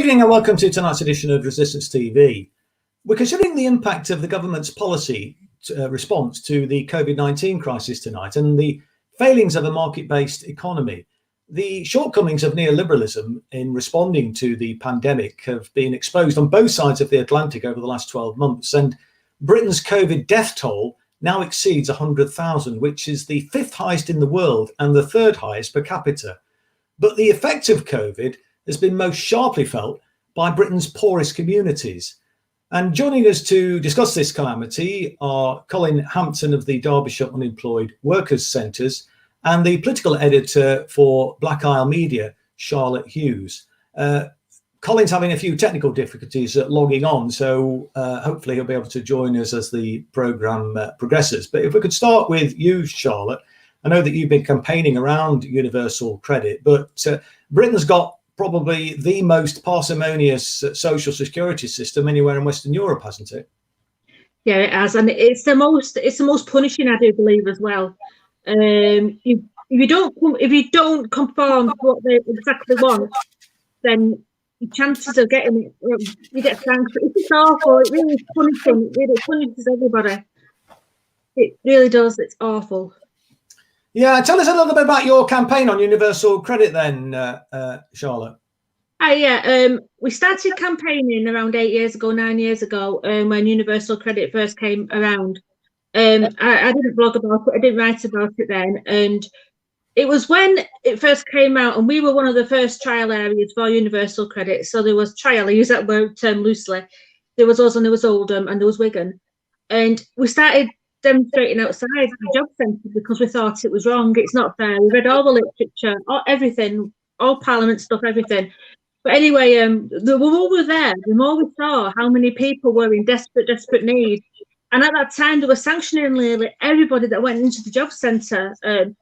evening and welcome to tonight's edition of Resistance TV. We're considering the impact of the government's policy response to the COVID-19 crisis tonight and the failings of a market-based economy. The shortcomings of neoliberalism in responding to the pandemic have been exposed on both sides of the Atlantic over the last 12 months, and Britain's COVID death toll now exceeds 100,000, which is the fifth highest in the world and the third highest per capita. But the effect of COVID has been most sharply felt by Britain's poorest communities. And joining us to discuss this calamity are Colin, Hampton of the Derbyshire Unemployed Workers Centres and the political editor for Black Isle Media, Charlotte Hughes. Colin's having a few technical difficulties logging on, so hopefully he'll be able to join us as the programme progresses. But if we could start with you, Charlotte. I know that you've been campaigning around universal credit, but Britain's got probably the most parsimonious social security system anywhere in Western Europe, hasn't it? Yeah, it has, and it's the most punishing, I do believe, as well. If you don't conform to what they exactly want, then your chances of getting it, you get sanctioned. It's awful. It really is punishing. It punishes everybody. It really does. It's awful. Yeah, tell us a little bit about your campaign on universal credit then, Charlotte. We started campaigning around 9 years ago, when universal credit first came around. I didn't blog about it, I didn't write about it then, and it was when it first came out, and we were one of the first trial areas for universal credit. So there was trial, I use that word term loosely. There was us and there was Oldham and there was Wigan, and we started demonstrating outside the job centre because we thought it was wrong. It's not fair. We read all the literature, everything, all Parliament stuff, everything. But anyway, the more we were there, the more we saw how many people were in desperate need. And at that time, they were sanctioning nearly everybody that went into the job centre. There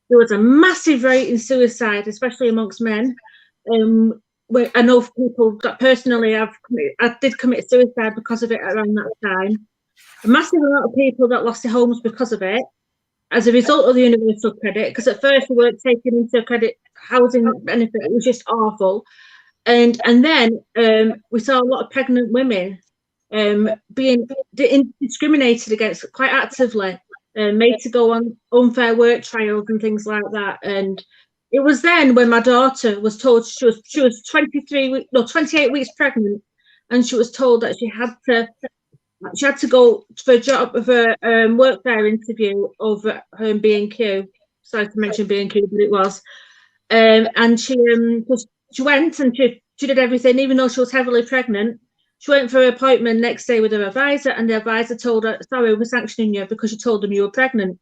was a massive rate in suicide, especially amongst men. I know people that personally I did commit suicide because of it around that time. A massive amount of people that lost their homes because of it, as a result of the universal credit, because at first we weren't taking into credit housing benefit. It was just awful. And then we saw a lot of pregnant women being discriminated against quite actively, made to go on unfair work trials and things like that. And it was then when my daughter was told she was 28 weeks pregnant, and she was told that she had to go for a job of a work fair interview over her B&Q. Sorry to mention B&Q, but it was. And she went and she did everything, even though she was heavily pregnant. She went for an appointment next day with her advisor, and the advisor told her, sorry, we're sanctioning you because you told them you were pregnant.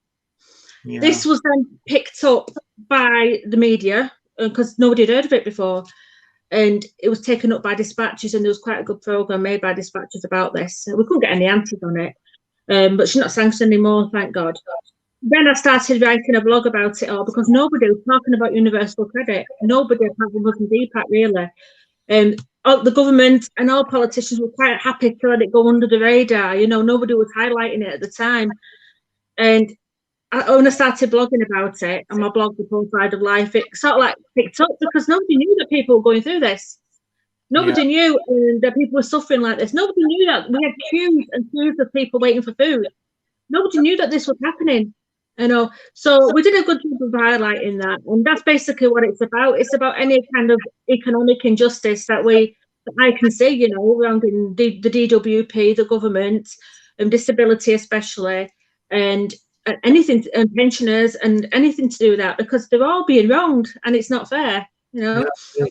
Yeah. This was then picked up by the media because nobody had heard of it before. And it was taken up by dispatches, and there was quite a good programme made by dispatches about this. We couldn't get any answers on it, but she's not sanctioned anymore, thank God. Then I started writing a blog about it all because nobody was talking about universal credit. Nobody apart from us and DPAC, really. The government and all politicians were quite happy to let it go under the radar. You know, nobody was highlighting it at the time. And when I started blogging about it on my blog, The Poor Side of Life, it sort of like picked up because nobody knew that people were going through this. Nobody knew that people were suffering like this. Nobody knew that we had queues and queues of people waiting for food. Nobody knew that this was happening. You know, so we did a good job of highlighting that, and that's basically what it's about. It's about any kind of economic injustice that I can see, you know, around in the DWP, the government, and disability especially, and anything, and pensioners, and anything to do with that, because they're all being wronged, and it's not fair, you know. Yeah.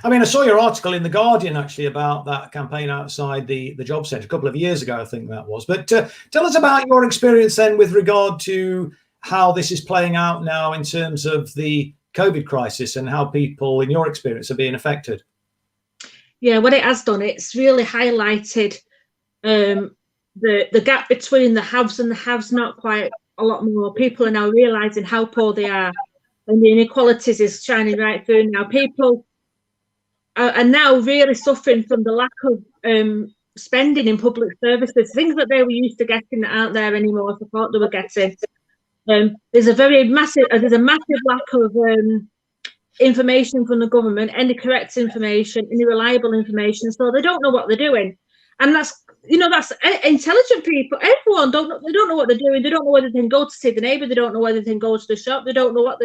I mean, I saw your article in The Guardian actually about that campaign outside the job centre a couple of years ago, I think that was. But tell us about your experience then with regard to how this is playing out now in terms of the COVID crisis and how people, in your experience, are being affected. Yeah, what it has done, it's really highlighted the gap between the haves and the haves not quite a lot more. People are now realising how poor they are, and the inequalities is shining right through now. People are now really suffering from the lack of spending in public services, things that they were used to getting that aren't there anymore, I thought they were getting. There's a massive lack of information from the government, any correct information, any reliable information, so they don't know what they're doing. And that's intelligent people. Everyone they don't know what they're doing. They don't know whether they can go to see the neighbour. They don't know whether they can go to the shop. They don't know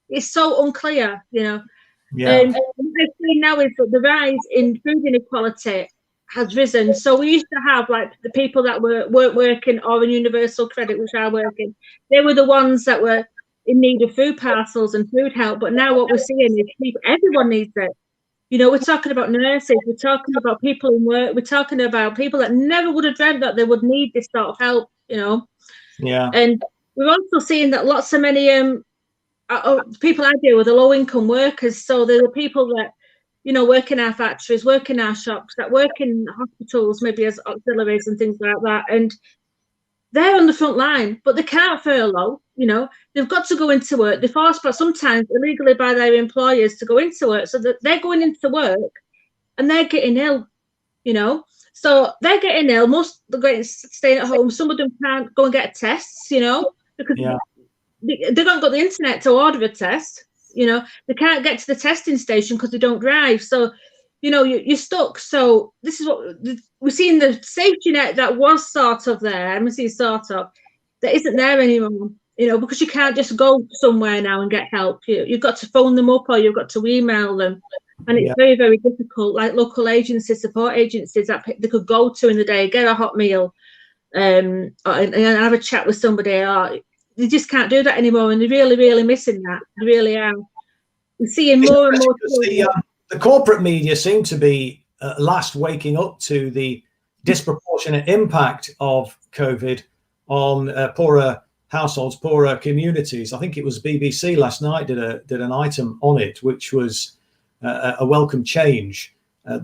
it's so unclear, Yeah. What I see now is that the rise in food inequality has risen. So we used to have like the people that weren't working or in universal credit, which are working. They were the ones that were in need of food parcels and food help. But now what we're seeing is everyone needs it. We're talking about nurses, we're talking about people in work, we're talking about people that never would have dreamt that they would need this sort of help, Yeah. And we're also seeing that lots of many people I deal with are low-income workers. So there are people that, work in our factories, work in our shops, that work in hospitals, maybe as auxiliaries and things like that. And they're on the front line, but they can't furlough. They've got to go into work. They're forced, but sometimes illegally by their employers to go into work. So that they're going into work and they're getting ill. So they're getting ill. Most are staying at home. Some of them can't go and get tests. Because they don't got the internet to order a test. They can't get to the testing station because they don't drive. So you're stuck. So this is what we're seeing, the safety net that was sort of there, and we see sort of that isn't there anymore, because you can't just go somewhere now and get help. You've got to phone them up or you've got to email them. And it's very, very difficult, like local agencies, support agencies that they could go to in the day, get a hot meal and have a chat with somebody. Or they just can't do that anymore. And they're really, really missing that. They really are. We're seeing more and more. The corporate media seem to be last waking up to the disproportionate impact of COVID on poorer households, poorer communities. I think it was BBC last night did an item on it, which was a welcome change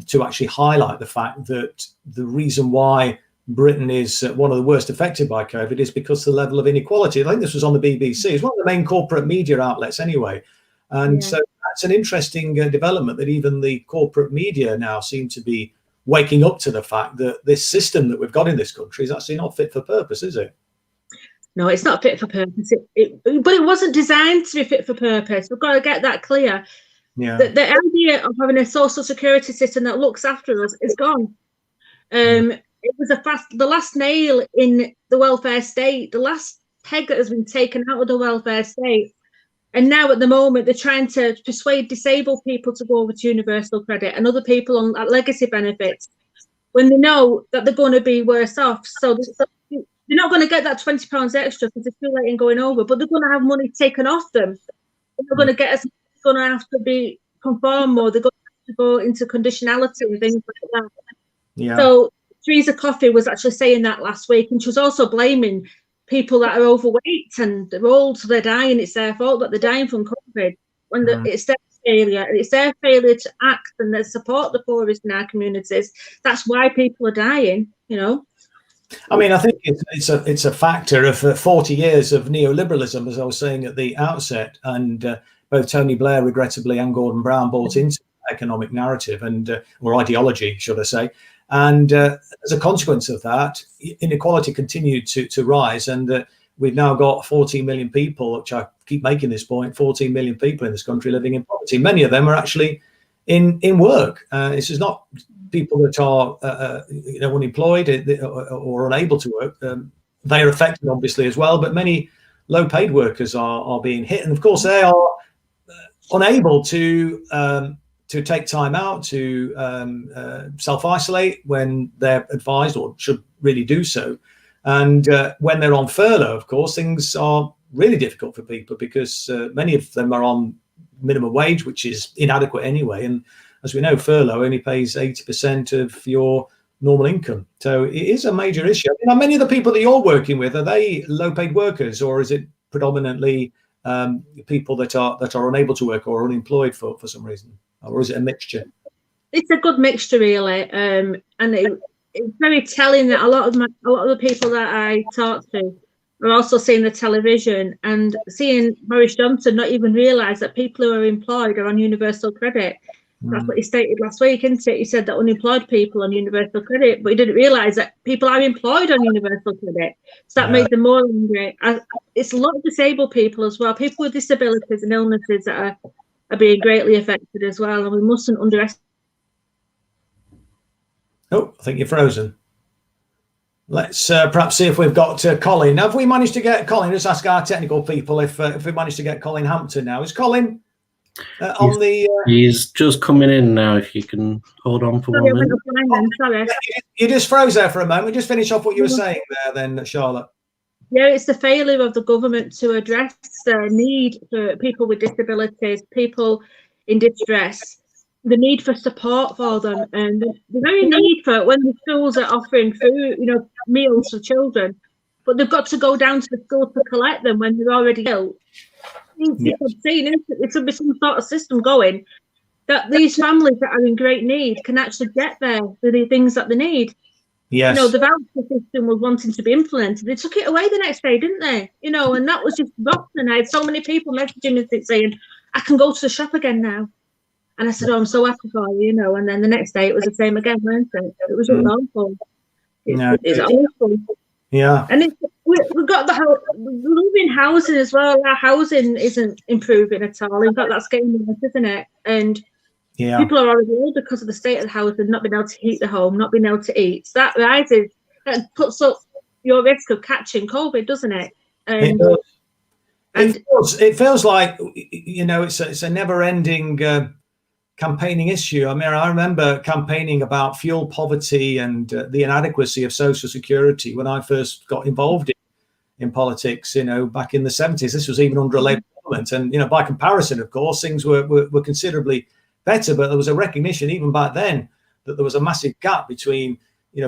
to actually highlight the fact that the reason why Britain is one of the worst affected by COVID is because of the level of inequality. I think this was on the BBC. It's one of the main corporate media outlets anyway. And so that's an interesting development, that even the corporate media now seem to be waking up to the fact that this system that we've got in this country is actually not fit for purpose, is it? No, it's not fit for purpose. But it wasn't designed to be fit for purpose. We've got to get that clear. Yeah. The idea of having a social security system that looks after us is gone. It was the last nail in the welfare state, the last peg that has been taken out of the welfare state. And now at the moment, they're trying to persuade disabled people to go over to universal credit and other people on legacy benefits when they know that they're going to be worse off. So they're not going to get that £20 extra because they're too late in going over, but they're going to have money taken off them. They're going to get going to have to be conform more. They're going to have to go into conditionality and things like that. Yeah. So Theresa Coffey was actually saying that last week, and she was also blaming people that are overweight and they're old, so they're dying. It's their fault that they're dying from COVID. When it's their failure, it's their failure to act and to support the poorest in our communities. That's why people are dying. I mean, I think it's a factor of 40 years of neoliberalism, as I was saying at the outset, and both Tony Blair, regrettably, and Gordon Brown bought into economic narrative or ideology, should I say. And as a consequence of that, inequality continued to rise. And we've now got 14 million people, which I keep making this point, 14 million people in this country living in poverty. Many of them are actually in work. This is not people that are unemployed or unable to work. They are affected, obviously, as well. But many low-paid workers are being hit. And, of course, they are unable to take time out, to self-isolate when they're advised, or should really do so. And when they're on furlough, of course, things are really difficult for people because many of them are on minimum wage, which is inadequate anyway. And as we know, furlough only pays 80% of your normal income. So it is a major issue. Now, many of the people that you're working with, are they low-paid workers, or is it predominantly people that are unable to work or unemployed for some reason? Or is it a mixture? It's a good mixture, really, and it's very telling that a lot of the people that I talk to are also seeing the television and seeing Boris Johnson not even realise that people who are employed are on universal credit. That's what he stated last week, isn't it? He said that unemployed people on universal credit, but he didn't realise that people are employed on universal credit. So that made them more angry. It's a lot of disabled people as well, people with disabilities and illnesses that are being greatly affected as well, and we mustn't underestimate. Oh, I think you're frozen. Let's perhaps see if we've got Colin. Have we managed to get Colin? Just ask our technical people if we managed to get Colin Hampton now. Is Colin on the... He's just coming in now, if you can hold on for 1 minute. Sorry. You just froze there for a moment. Just finish off what you were saying there then, Charlotte. Yeah, it's the failure of the government to address the need for people with disabilities, people in distress, the need for support for them, and the very need for when the schools are offering food, meals for children, but they've got to go down to the school to collect them when they're already ill. It's obscene, isn't it? It should be some sort of system going that these families that are in great need can actually get the things that they need. Yes. The voucher system was wanting to be implemented. They took it away the next day, didn't they? And that was just rotten. I had so many people messaging me saying, I can go to the shop again now. And I said, oh, I'm so happy for you, and then the next day it was the same again, weren't it? It was just awful. It's awful. Yeah. And we've got the living housing as well. Our housing isn't improving at all. In fact, that's getting worse, isn't it? And people are already ill because of the state of the housing, not being able to heat the home, not being able to eat. So that puts up your risk of catching COVID, doesn't it? It feels like, it's a never-ending campaigning issue. I mean, I remember campaigning about fuel poverty and the inadequacy of social security when I first got involved in politics, back in the 70s. This was even under a Labour government. And, by comparison, of course, things were considerably better, but there was a recognition even back then that there was a massive gap between,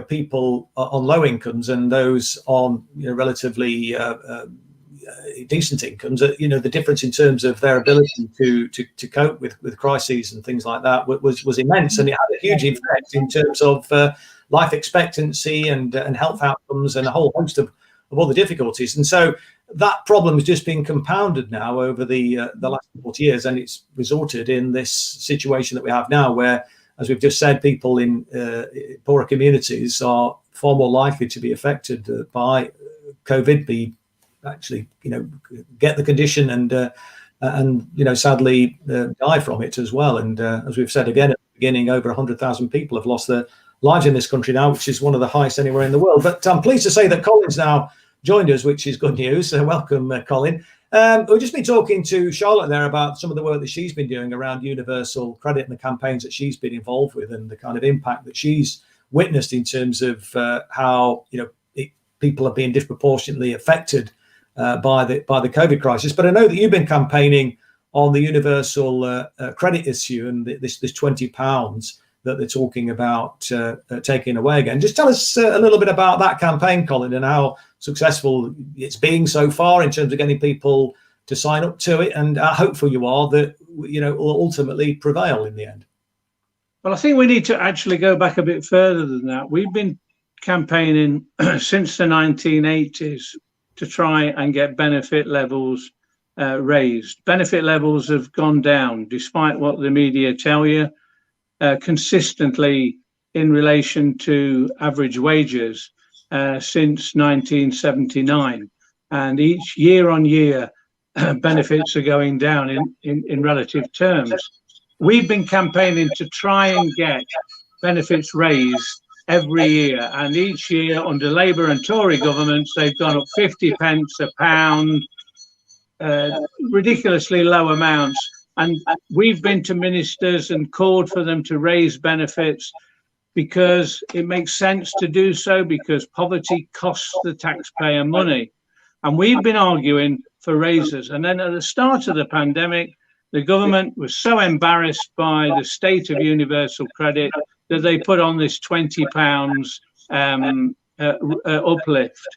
people on low incomes and those on, relatively decent incomes. The difference in terms of their ability to cope with crises and things like that was immense, and it had a huge effect in terms of life expectancy and health outcomes and a whole host of other difficulties. And so that problem has just been compounded now over the last 40 years, and it's resulted in this situation that we have now, where, as we've just said, people in poorer communities are far more likely to be affected by COVID, actually, get the condition and sadly die from it as well. And as we've said again at the beginning, over 100,000 people have lost their lives in this country now, which is one of the highest anywhere in the world. But I'm pleased to say that Colin's now joined us, which is good news. So welcome, Colin. We've just been talking to Charlotte there about some of the work that she's been doing around universal credit and the campaigns that she's been involved with and the kind of impact that she's witnessed in terms of how people are being disproportionately affected by the COVID crisis. But I know that you've been campaigning on the universal credit issue and this £20 that they're talking about taking away again. Just tell us a little bit about that campaign, Colin, and how successful it's been so far in terms of getting people to sign up to it, and how hopeful you are that will ultimately prevail in the end. Well, I think we need to actually go back a bit further than that. We've been campaigning since the 1980s to try and get benefit levels raised. Benefit levels have gone down, despite what the media tell you, consistently in relation to average wages since 1979. And each year on year, benefits are going down in relative terms. We've been campaigning to try and get benefits raised every year, and each year under Labour and Tory governments they've gone up 50 pence a pound, ridiculously low amounts. And we've been to ministers and called for them to raise benefits because it makes sense to do so, because poverty costs the taxpayer money. And we've been arguing for raises. And then at the start of the pandemic, the government was so embarrassed by the state of universal credit that they put on this £20 uplift.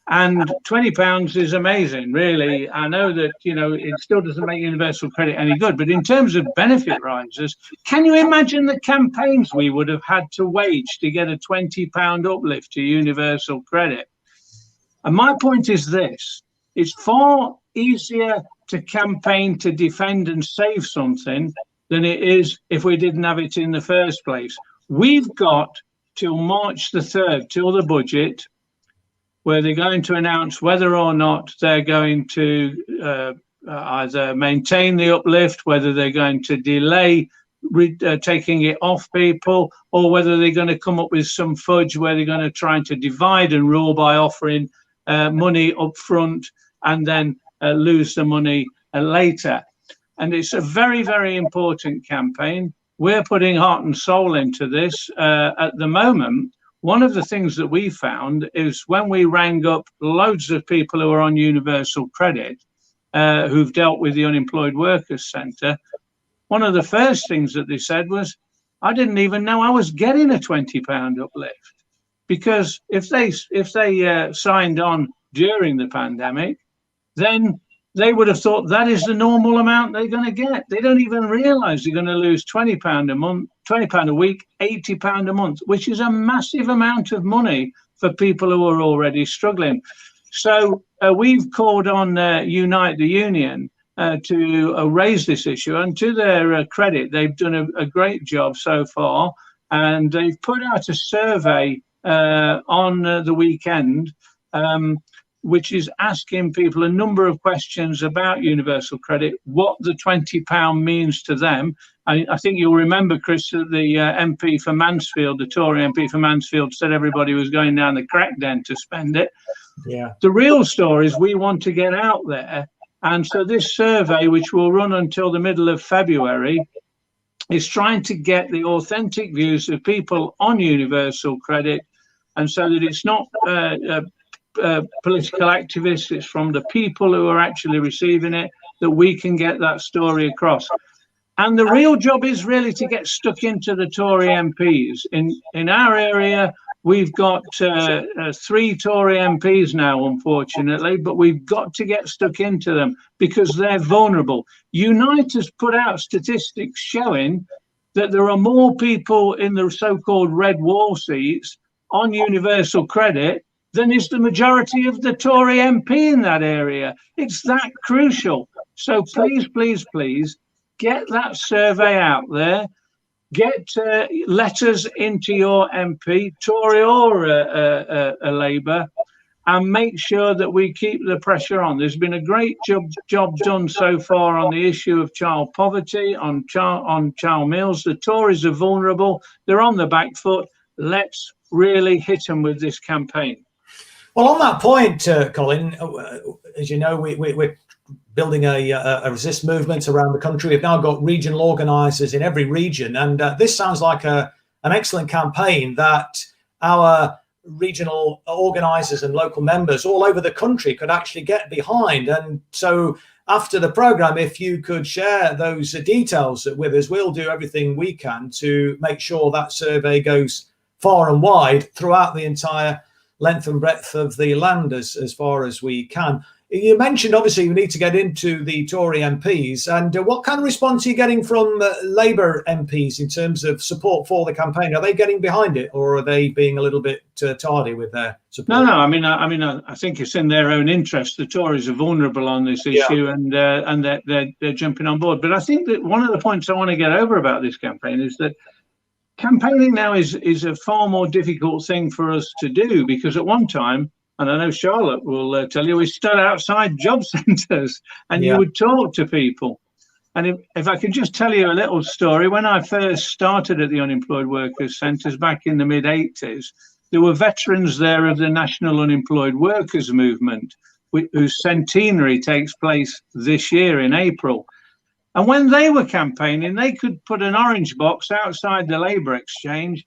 And £20 is amazing, really. I know that, it still doesn't make universal credit any good. But in terms of benefit rises, can you imagine the campaigns we would have had to wage to get a £20 uplift to universal credit? And my point is this: it's far easier to campaign to defend and save something than it is if we didn't have it in the first place. We've got till March the 3rd, till the budget, where they're going to announce whether or not they're going to either maintain the uplift, whether they're going to delay taking it off people, or whether they're going to come up with some fudge where they're going to try to divide and rule by offering money up front and then lose the money later. And it's a very, very important campaign. We're putting heart and soul into this at the moment. One of the things that we found is when we rang up loads of people who are on universal credit, who've dealt with the Unemployed Workers Centre, one of the first things that they said was, I didn't even know I was getting a £20 uplift. Because if they signed on during the pandemic, then they would have thought that is the normal amount they're going to get. They don't even realise they're going to lose £20 a month, £20 a week, £80 a month, which is a massive amount of money for people who are already struggling. So we've called on Unite the Union to raise this issue, and to their credit, they've done a great job so far, and they've put out a survey on the weekend, which is asking people a number of questions about universal credit, what the £20 means to them. I think you'll remember, Chris, that the MP for Mansfield, the Tory MP for Mansfield, said everybody was going down the crack den to spend it. Yeah. The real story is we want to get out there. And so this survey, which will run until the middle of February, is trying to get the authentic views of people on universal credit, and so that it's not political activists, it's from the people who are actually receiving it, that we can get that story across. And the real job is really to get stuck into the Tory MPs. In our area, we've got 3 Tory MPs now, unfortunately, but we've got to get stuck into them because they're vulnerable. Unite has put out statistics showing that there are more people in the so-called red wall seats on universal credit than is the majority of the Tory MP in that area. It's that crucial. So please, please, please, get that survey out there. Get letters into your MP, Tory or Labour, and make sure that we keep the pressure on. There's been a great job done so far on the issue of child poverty, on child meals. The Tories are vulnerable. They're on the back foot. Let's really hit them with this campaign. Well, on that point, Colin, as you know, we're building a resist movement around the country. We've now got regional organisers in every region, and this sounds like an excellent campaign that our regional organisers and local members all over the country could actually get behind. And so after the programme, if you could share those details with us, we'll do everything we can to make sure that survey goes far and wide throughout the entire length and breadth of the land as far as we can. You mentioned, obviously, you need to get into the Tory MPs. And what kind of response are you getting from Labour MPs in terms of support for the campaign? Are they getting behind it, or are they being a little bit tardy with their support? No. I think it's in their own interest. The Tories are vulnerable on this issue, and they're jumping on board. But I think that one of the points I want to get over about this campaign is that campaigning now is a far more difficult thing for us to do, because at one time, and I know Charlotte will tell you, we stood outside job centres and you would talk to people. And if I could just tell you a little story, when I first started at the Unemployed Workers Centres back in the mid-80s, there were veterans there of the National Unemployed Workers Movement, whose centenary takes place this year in April. And when they were campaigning, they could put an orange box outside the Labour Exchange,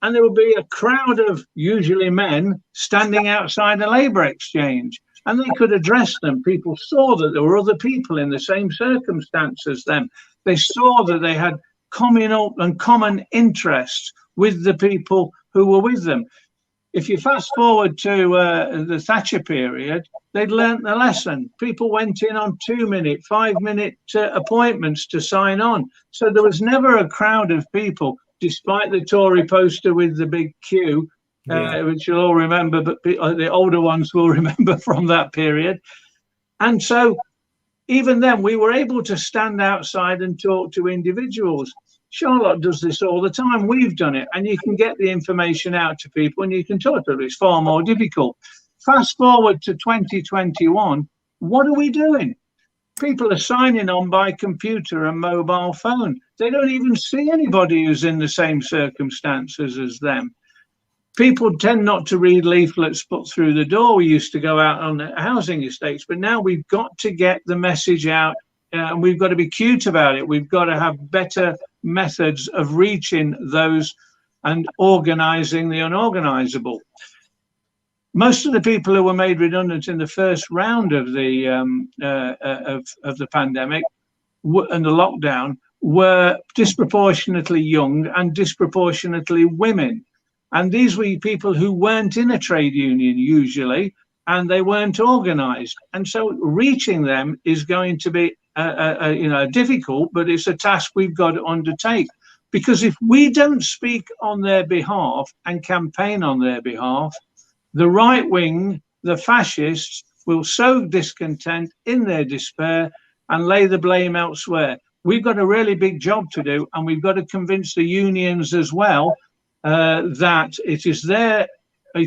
and there would be a crowd of usually men standing outside the Labour Exchange, and they could address them. People saw that there were other people in the same circumstance as them. They saw that they had communal and common interests with the people who were with them. If you fast forward to the Thatcher period, they'd learnt the lesson. People went in on 2-minute, 5-minute appointments to sign on. So there was never a crowd of people, despite the Tory poster with the big Q, which you'll all remember, but the older ones will remember from that period. And so even then, we were able to stand outside and talk to individuals. Charlotte does this all the time. We've done it, and you can get the information out to people and you can talk to them. It's far more difficult. Fast forward to 2021, what are we doing? People are signing on by computer and mobile phone. They don't even see anybody who's in the same circumstances as them. People tend not to read leaflets put through the door. We used to go out on the housing estates, but now we've got to get the message out, and we've got to be cute about it. We've got to have better methods of reaching those and organising the unorganisable. Most of the people who were made redundant in the first round of the pandemic and the lockdown were disproportionately young and disproportionately women. And these were people who weren't in a trade union usually, and they weren't organised. And so reaching them is going to be difficult, but it's a task we've got to undertake. Because if we don't speak on their behalf and campaign on their behalf, the right wing, the fascists, will sow discontent in their despair and lay the blame elsewhere. We've got a really big job to do, and we've got to convince the unions as well that it is a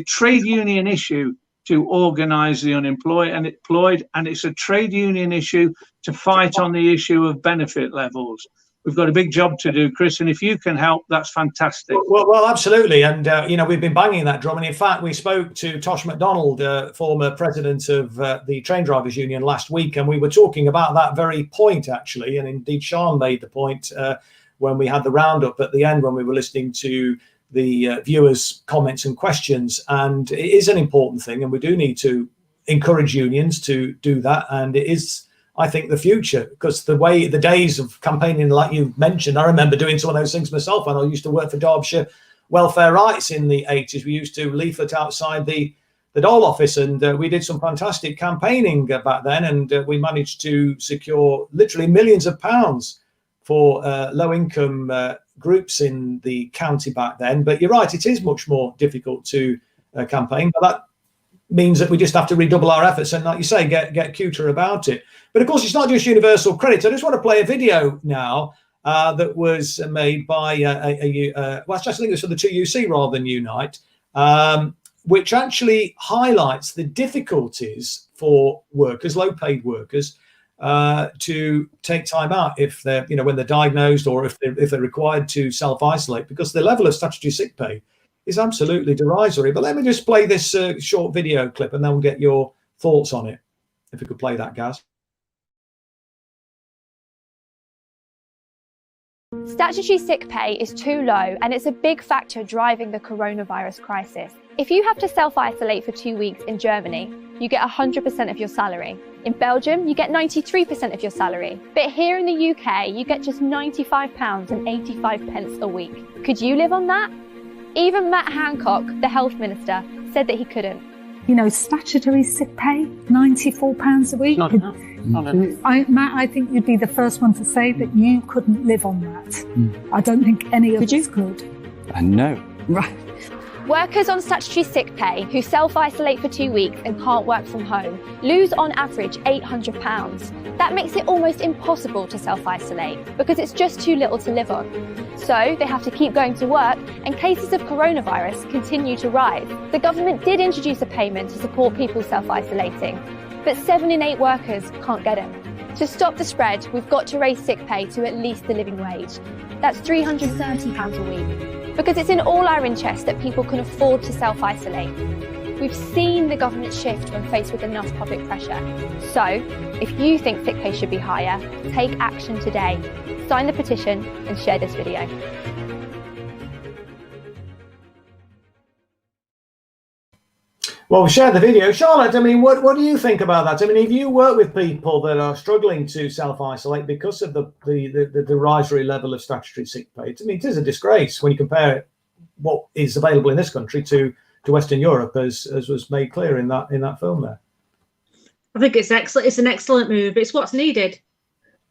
trade union issue to organise the unemployed, and it's a trade union issue to fight on the issue of benefit levels. We've got a big job to do, Chris, and if you can help, that's fantastic. Well, absolutely. And, we've been banging that drum. And in fact, we spoke to Tosh MacDonald, former president of the Train Drivers Union last week, and we were talking about that very point, actually. And indeed, Sean made the point when we had the roundup at the end, when we were listening to the viewers' comments and questions. And it is an important thing, and we do need to encourage unions to do that. And it is, I think, the future, because the days of campaigning, like you mentioned, I remember doing some of those things myself when I used to work for Derbyshire Welfare Rights in the 80s. We used to leaflet outside the Dole office, and we did some fantastic campaigning back then, and we managed to secure literally millions of pounds for low-income groups in the county back then. But you're right, it is much more difficult to campaign, but that means that we just have to redouble our efforts and, like you say, get cuter about it. But of course, it's not just universal credit. I just want to play a video now that was made by well, I think it's for the 2UC rather than Unite, which actually highlights the difficulties for workers, low-paid workers, to take time out if they're, when they're diagnosed, or if they're required to self-isolate, because the level of statutory sick pay is absolutely derisory. But let me just play this short video clip, and then we'll get your thoughts on it. If we could play that, Gaz. Statutory sick pay is too low, and it's a big factor driving the coronavirus crisis. If you have to self-isolate for 2 weeks in Germany, you get 100% of your salary. In Belgium, you get 93% of your salary. But here in the UK, you get just £95.85 a week. Could you live on that? Even Matt Hancock, the health minister, said that he couldn't. Statutory sick pay, £94 a week. Not enough. Matt, I think you'd be the first one to say that you couldn't live on that. I don't think any of us could. No. Right. Workers on statutory sick pay who self-isolate for 2 weeks and can't work from home lose on average £800. That makes it almost impossible to self-isolate because it's just too little to live on. So they have to keep going to work, and cases of coronavirus continue to rise. The government did introduce a payment to support people self-isolating, but 7 in 8 workers can't get it. To stop the spread, we've got to raise sick pay to at least the living wage. That's £330 a week. Because it's in all our interest that people can afford to self-isolate. We've seen the government shift when faced with enough public pressure. So, if you think sick pay should be higher, take action today. Sign the petition and share this video. Well, share the video. Charlotte, what do you think about that? If you work with people that are struggling to self-isolate because of the derisory level of statutory sick pay, it is a disgrace when you compare what is available in this country to Western Europe, as was made clear in that film there. I think it's excellent. It's an excellent move. It's what's needed.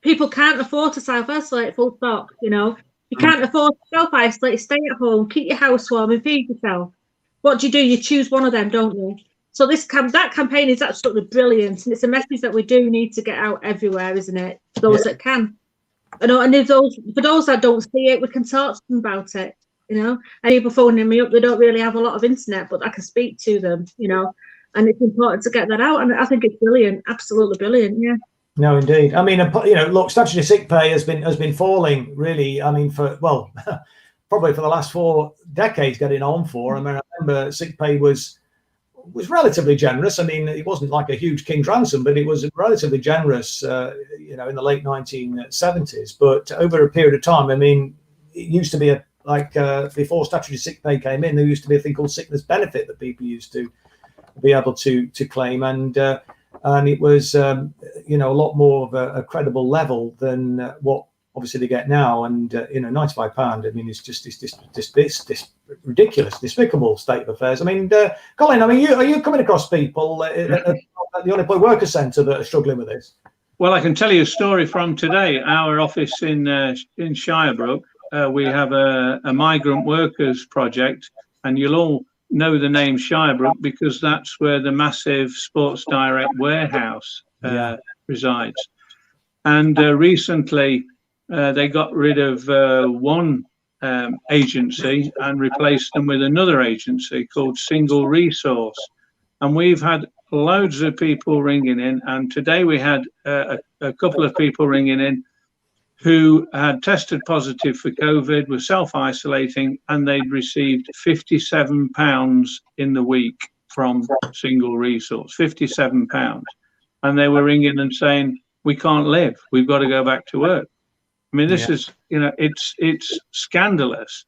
People can't afford to self-isolate, full stop. You can't afford to self-isolate, stay at home, keep your house warm and feed yourself. What do? You choose one of them, don't you? So that campaign is absolutely brilliant, and it's a message that we do need to get out everywhere, isn't it? For those that can, and for those that don't see it, we can talk to them about it. And people phoning me up, they don't really have a lot of internet, but I can speak to them. And it's important to get that out, and I think it's brilliant, absolutely brilliant. Yeah. No, indeed. I mean, look, statutory sick pay has been falling really. I mean, probably for the last 4 decades, getting on for. I mean, I remember sick pay was relatively generous. I mean, it wasn't like a huge king's ransom, but it was relatively generous, in the late 1970s. But over a period of time, I mean, it used to be before statutory sick pay came in, there used to be a thing called sickness benefit that people used to be able to claim, and it was a lot more of a credible level than what obviously they get now. And £95. I mean, it's just this ridiculous, despicable state of affairs. I mean, Colin, I mean, are you coming across people at the Unemployed Worker Centre that are struggling with this? Well, I can tell you a story from today. Our office in Shirebrook, we have a migrant workers project, and you'll all know the name Shirebrook because that's where the massive Sports Direct warehouse resides. And recently, they got rid of one agency and replaced them with another agency called Single Resource. And we've had loads of people ringing in. And today we had a couple of people ringing in who had tested positive for COVID, were self-isolating, and they'd received £57 in the week from Single Resource, £57. And they were ringing and saying, we can't live, we've got to go back to work. I mean, this is, it's scandalous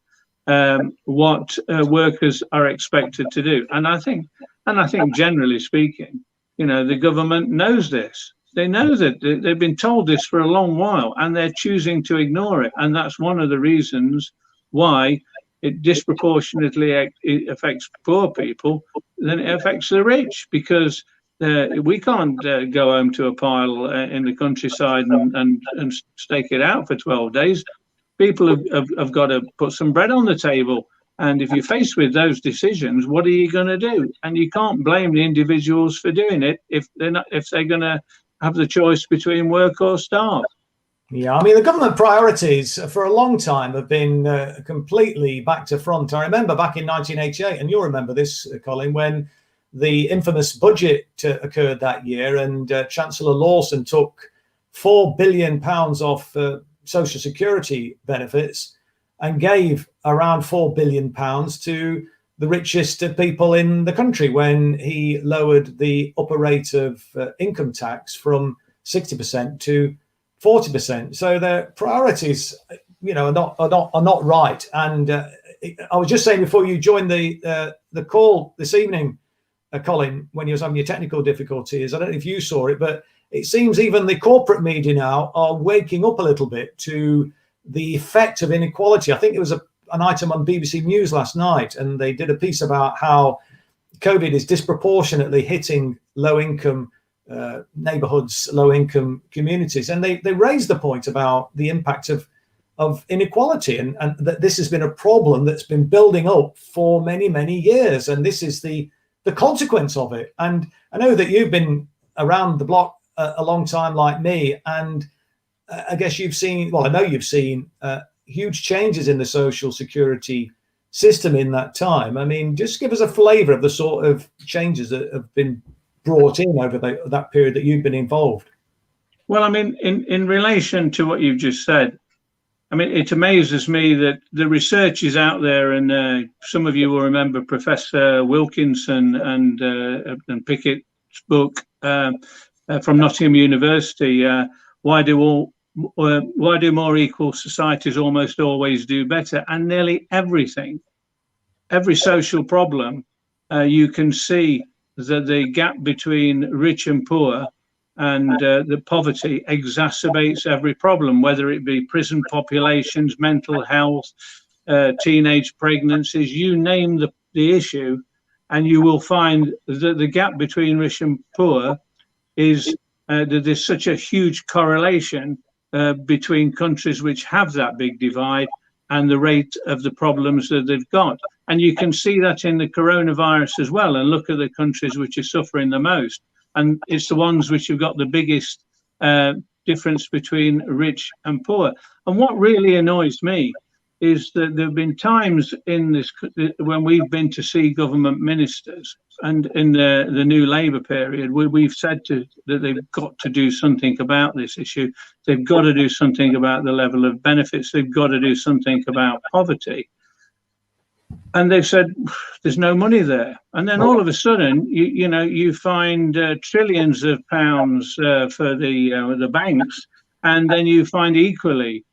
what workers are expected to do. And I think generally speaking, the government knows this. They know that they've been told this for a long while, and they're choosing to ignore it. And that's one of the reasons why it disproportionately affects poor people than it affects the rich, because we can't go home to a pile in the countryside and stake it out for 12 days. People have got to put some bread on the table. And if you're faced with those decisions, what are you going to do? And you can't blame the individuals for doing it if they're going to have the choice between work or starve. Yeah, I mean, the government priorities for a long time have been completely back to front. I remember back in 1988, and you'll remember this, Colin, when the infamous budget occurred that year, and Chancellor Lawson took £4 billion off social security benefits and gave around £4 billion to the richest people in the country when he lowered the upper rate of income tax from 60% to 40%. So their priorities, are not right. And I was just saying before you joined the call this evening, Colin, when you was having your technical difficulties, I don't know if you saw it, but it seems even the corporate media now are waking up a little bit to the effect of inequality. I think it was an item on BBC News last night, and they did a piece about how COVID is disproportionately hitting low-income neighbourhoods, low-income communities, and they raised the point about the impact of inequality, and that this has been a problem that's been building up for many, many years, and this is the consequence of it. And I know that you've been around the block a long time like me, and I guess you've seen huge changes in the social security system in that time. I mean, just give us a flavour of the sort of changes that have been brought in over that period that you've been involved. Well, I mean, in relation to what you've just said, I mean, it amazes me that the research is out there, and some of you will remember Professor Wilkinson and Pickett's book from Nottingham University. Why do more equal societies almost always do better? And nearly everything, every social problem, you can see that the gap between rich and poor and the poverty exacerbates every problem, whether it be prison populations, mental health, teenage pregnancies, you name the issue, and you will find that the gap between rich and poor is that there's such a huge correlation between countries which have that big divide and the rate of the problems that they've got. And you can see that in the coronavirus as well, and look at the countries which are suffering the most. And it's the ones which have got the biggest difference between rich and poor. And what really annoys me is that there have been times in this when we've been to see government ministers, and in the new Labour period, we've said that they've got to do something about this issue. They've got to do something about the level of benefits. They've got to do something about poverty. And they've said there's no money there. And then all of a sudden, you find trillions of pounds for the banks, and then you find equally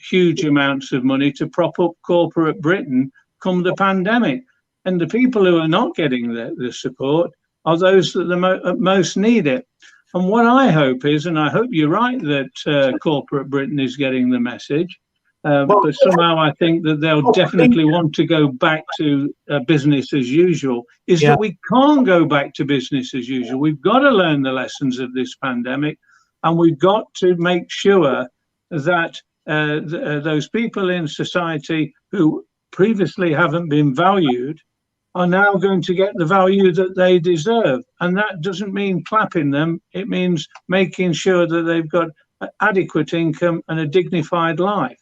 huge amounts of money to prop up corporate Britain come the pandemic. And the people who are not getting the support are those that most need it. And what I hope is, and I hope you're right, that corporate Britain is getting the message, but somehow I think that they'll definitely want to go back to business as usual, that we can't go back to business as usual. We've got to learn the lessons of this pandemic, and we've got to make sure that those people in society who previously haven't been valued are now going to get the value that they deserve. And that doesn't mean clapping them. It means making sure that they've got adequate income and a dignified life.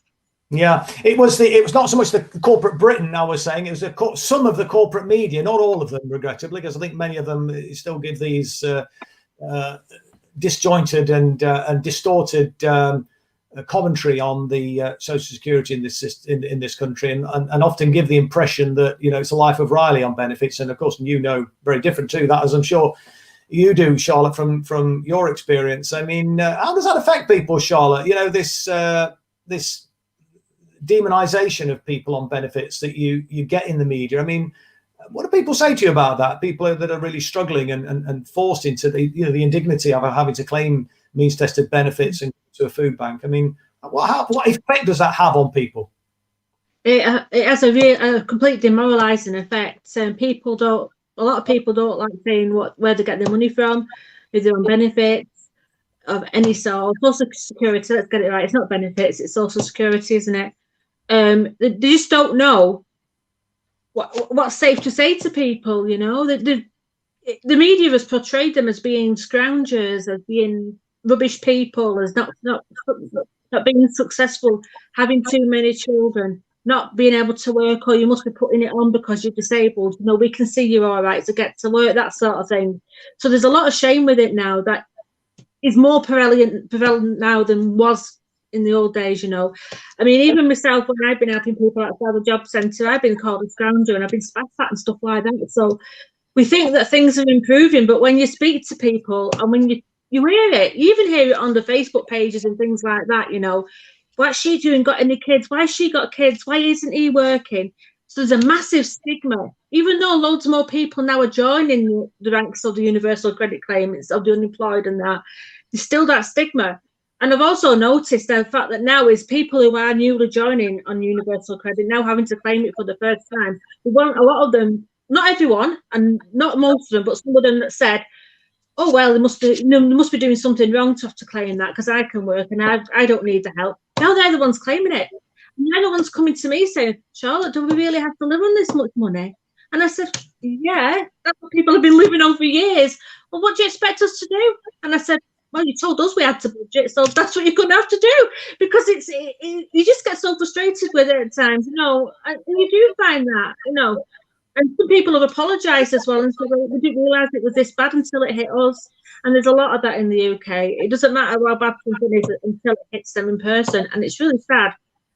Yeah, it was not so much the corporate Britain I was saying, it was some of the corporate media, not all of them, regrettably, because I think many of them still give these disjointed and distorted commentary on the social security in this country, and often give the impression that it's a life of Riley on benefits. And of course, very different to that, as I'm sure you do, Charlotte, from your experience. I mean, how does that affect people, Charlotte? This demonization of people on benefits that you get in the media. I mean, what do people say to you about that? People that are really struggling and forced into the indignity of having to claim means-tested benefits and to a food bank. I mean, what effect does that have on people? It has a complete demoralising effect. A lot of people don't like saying where they get their money from, if they're on benefits of any sort. Social security, let's get it right. It's not benefits, it's social security, isn't it? They just don't know what's safe to say to people. The media has portrayed them as being scroungers, as being rubbish people, as not being successful, having too many children, not being able to work, or you must be putting it on because you're disabled. We can see you're all right to get to work, that sort of thing. So there's a lot of shame with it now that is more prevalent now than was in the old days. I mean, even myself, when I've been helping people outside the job centre, I've been called a scrounger and I've been spat at and stuff like that. So we think that things are improving, but when you speak to people and when you hear it, you even hear it on the Facebook pages and things like that, what's she doing, got any kids, why has she got kids, why isn't he working? So there's a massive stigma, even though loads more people now are joining the ranks of the universal credit claimants, of the unemployed and that, there's still that stigma. And I've also noticed the fact that now is people who are newly joining on universal credit now having to claim it for the first time. A lot of them, not everyone, and not most of them, but some of them that said, oh, well, they must be doing something wrong to have to claim that because I can work and I don't need the help. Now they're the ones claiming it. And they're the ones coming to me saying, Charlotte, do we really have to live on this much money? And I said, yeah, that's what people have been living on for years. Well, what do you expect us to do? And I said, well, you told us we had to budget, so that's what you're going to have to do, because you just get so frustrated with it at times, and you do find that, and some people have apologised as well and said, well, we didn't realise it was this bad until it hit us, and there's a lot of that in the UK. It doesn't matter how bad something is until it hits them in person, and it's really sad.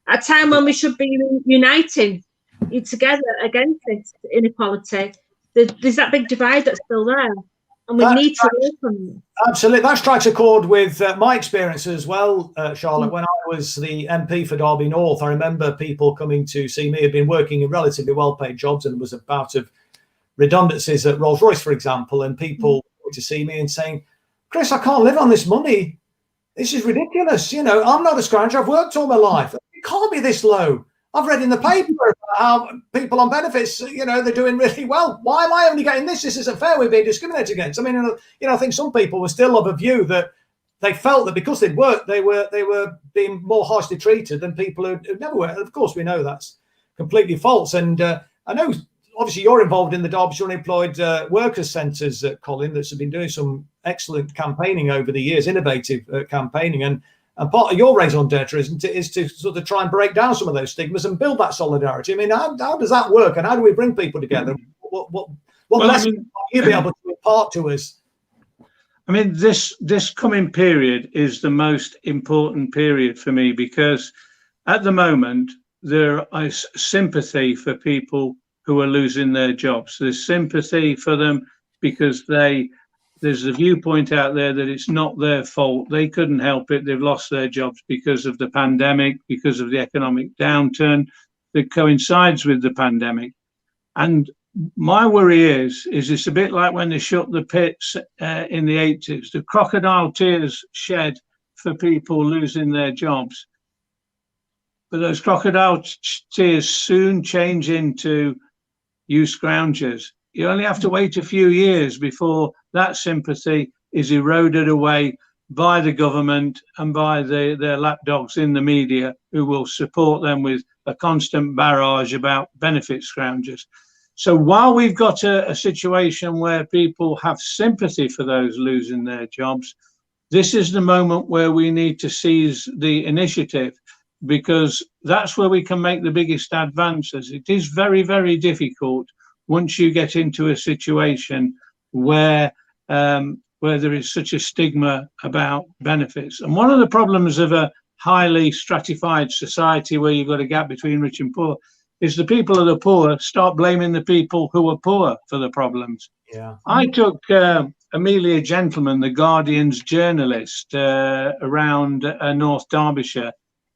At a time when we should be uniting together against this inequality, there's that big divide that's still there. And we need to work on it. Absolutely. That strikes a chord with my experience as well, Charlotte. When I was the MP for Derby North, I remember people coming to see me, had been working in relatively well-paid jobs, and there was a bout of redundancies at Rolls-Royce, for example, and people to see me and saying, Chris, I can't live on this money. This is ridiculous. I'm not a scrounger. I've worked all my life. It can't be this low. I've read in the paper how people on benefits, they're doing really well. Why am I only getting this? This isn't fair. We're being discriminated against. I mean, I think some people were still of a view that they felt that because they'd worked, they were being more harshly treated than people who'd never worked. Of course, we know that's completely false. And I know, obviously, you're involved in the Derbyshire Unemployed Workers Centres, Colin, that's been doing some excellent campaigning over the years, innovative campaigning. And And part of your raison d'etre is to sort of try and break down some of those stigmas and build that solidarity. I mean, how does that work, and how do we bring people together? What lessons might you be able to impart to us? I mean, this coming period is the most important period for me, because at the moment there is sympathy for people who are losing their jobs. There's sympathy for them because there's a viewpoint out there that it's not their fault. They couldn't help it. They've lost their jobs because of the pandemic, because of the economic downturn that coincides with the pandemic. And my worry is it's a bit like when they shut the pits in the 80s, the crocodile tears shed for people losing their jobs. But those crocodile tears soon change into you scroungers. You only have to wait a few years before that sympathy is eroded away by the government and by their lapdogs in the media, who will support them with a constant barrage about benefit scroungers. So while we've got a situation where people have sympathy for those losing their jobs, this is the moment where we need to seize the initiative, because that's where we can make the biggest advances. It is very, very difficult once you get into a situation where there is such a stigma about benefits. And one of the problems of a highly stratified society where you've got a gap between rich and poor is the people who are poor start blaming the people who are poor for the problems. Yeah. I took Amelia Gentleman, the Guardian's journalist, around North Derbyshire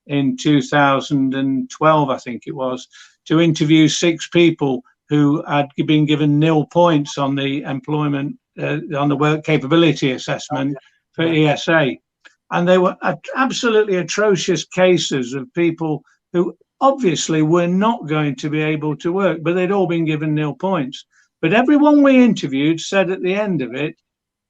in 2012, I think it was, to interview 6 people who had been given 0 points on the employment, on the work capability assessment for ESA. And they were absolutely atrocious cases of people who obviously were not going to be able to work, but they'd all been given 0 points. But everyone we interviewed said at the end of it,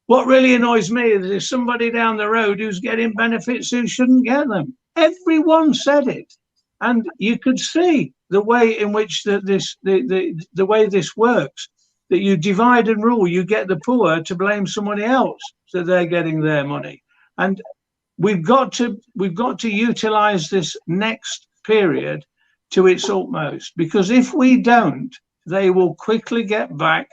what really annoys me is there's somebody down the road who's getting benefits who shouldn't get them. Everyone said it. And you could see the way in which the way this works, that you divide and rule. You get the poor to blame somebody else that they're getting their money. And we've got to utilize this next period to its utmost, because if we don't, they will quickly get back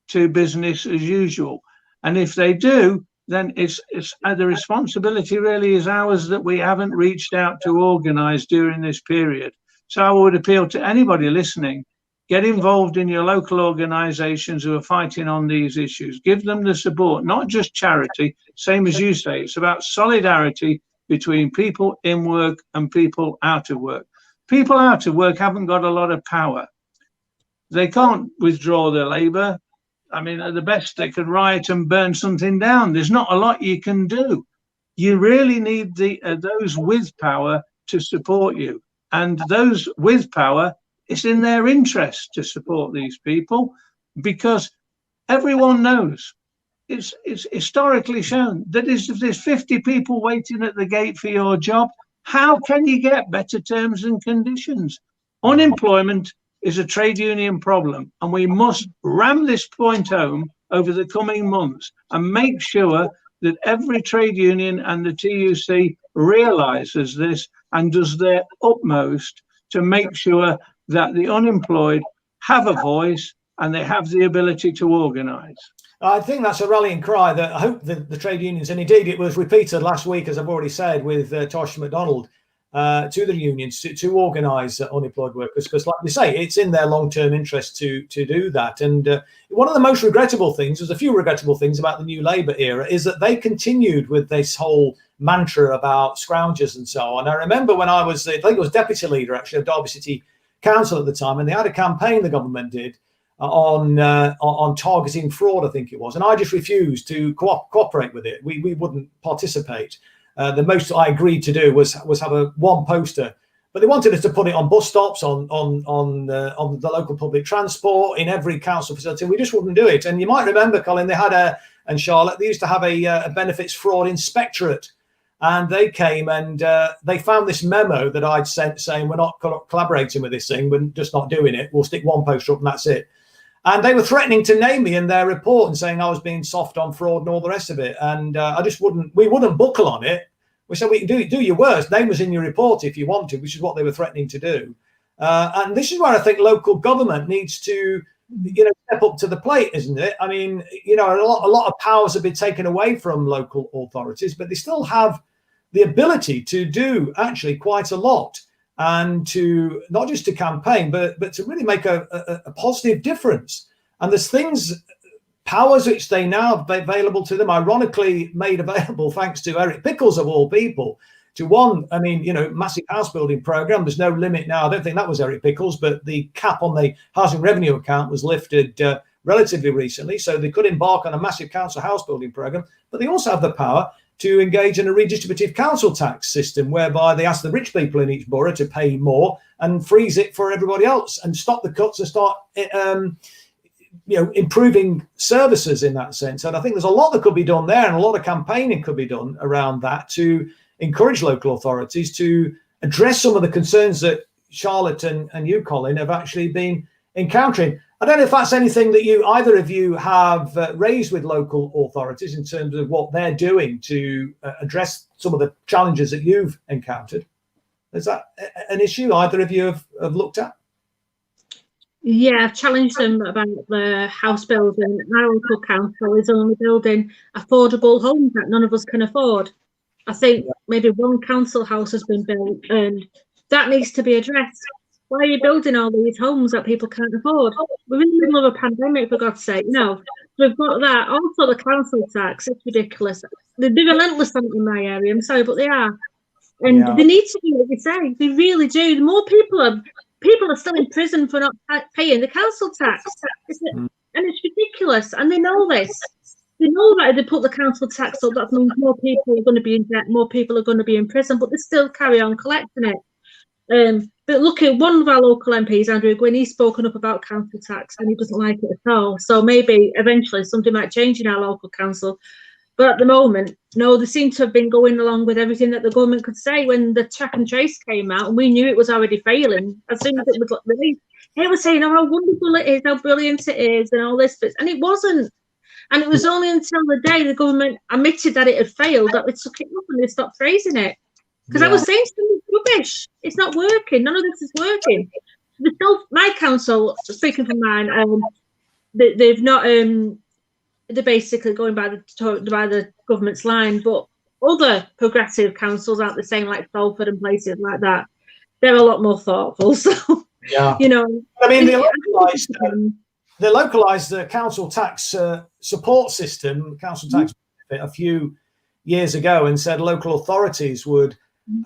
to business as usual. And if they do, then it's the responsibility really is ours that we haven't reached out to organise during this period. So I would appeal to anybody listening, get involved in your local organisations who are fighting on these issues. Give them the support, not just charity, same as you say. It's about solidarity between people in work and people out of work. People out of work haven't got a lot of power. They can't withdraw their labour. I mean, at the best, they could riot and burn something down. There's not a lot you can do. You really need those with power to support you. And those with power, it's in their interest to support these people, because everyone knows, it's historically shown that if there's 50 people waiting at the gate for your job, how can you get better terms and conditions? Unemployment is a trade union problem, and we must ram this point home over the coming months and make sure that every trade union and the TUC realises this and does their utmost to make sure that the unemployed have a voice and they have the ability to organise. I think that's a rallying cry that I hope the trade unions, and indeed it was repeated last week, as I've already said, with Tosh MacDonald, to the unions to organise unemployed workers, because like we say, it's in their long-term interest to do that. And one of the most regrettable things, there's a few regrettable things about the New Labour era, is that they continued with this whole mantra about scroungers and so on. I remember when I was, I think it was deputy leader actually of Derby City Council at the time, and they had a campaign, the government did, on targeting fraud, I think it was, and I just refused to cooperate with it. We wouldn't participate. The most I agreed to do was have one poster, but they wanted us to put it on bus stops, on the local public transport, in every council facility. We just wouldn't do it. And you might remember, Colin, they had and Charlotte, they used to have a benefits fraud inspectorate, and they came and they found this memo that I'd sent saying we're not collaborating with this thing, we're just not doing it. We'll stick one poster up and that's it. And they were threatening to name me in their report and saying I was being soft on fraud and all the rest of it. And we wouldn't buckle on it. We said, we can do your worst, name us in your report if you want to, which is what they were threatening to do. And this is where I think local government needs to, step up to the plate, isn't it? I mean, a lot of powers have been taken away from local authorities, but they still have the ability to do actually quite a lot, and to not just to campaign, but to really make a positive difference. And there's powers which they now have available to them, ironically made available thanks to Eric Pickles of all people, to massive house building program. There's no limit now. I don't think that was Eric Pickles, but the cap on the housing revenue account was lifted relatively recently, so they could embark on a massive council house building program. But they also have the power to engage in a redistributive council tax system, whereby they ask the rich people in each borough to pay more and freeze it for everybody else, and stop the cuts and start improving services in that sense. And I think there's a lot that could be done there, and a lot of campaigning could be done around that to encourage local authorities to address some of the concerns that Charlotte and you, Colin, have actually been encountering. I don't know if that's anything that either of you have raised with local authorities in terms of what they're doing to address some of the challenges that you've encountered. Is that an issue either of you have looked at? Yeah, I've challenged them about the house building. Our local council is only building affordable homes that none of us can afford. I think maybe one council house has been built, and that needs to be addressed. Why are you building all these homes that people can't afford? We're in the middle of a pandemic, for God's sake. No, we've got that. Also, the council tax, it's ridiculous. They're relentless on it in my area. I'm sorry, but they are. And they need to do what they say. They really do. The more people are still in prison for not paying the council tax. And it's ridiculous. And they know this. They know that if they put the council tax up, that means more people are going to be in debt, more people are going to be in prison, but they still carry on collecting it. But look at one of our local MPs, Andrew Gwynn, he's spoken up about council tax and he doesn't like it at all. So maybe eventually something might change in our local council. But at the moment, no, they seem to have been going along with everything that the government could say. When the track and trace came out and we knew it was already failing, as soon as it was released, they were saying, oh, how wonderful it is, how brilliant it is, and all this. And it wasn't. And it was only until the day the government admitted that it had failed that they took it up and they stopped praising it. Because I was saying to them, it's rubbish. It's not working. None of this is working. My council, speaking for mine, they've not. They're basically going by the government's line, but other progressive councils aren't the same, like Salford and places like that. They're a lot more thoughtful. So, I mean, they localised the council tax support system, council tax benefit, a few years ago, and said local authorities would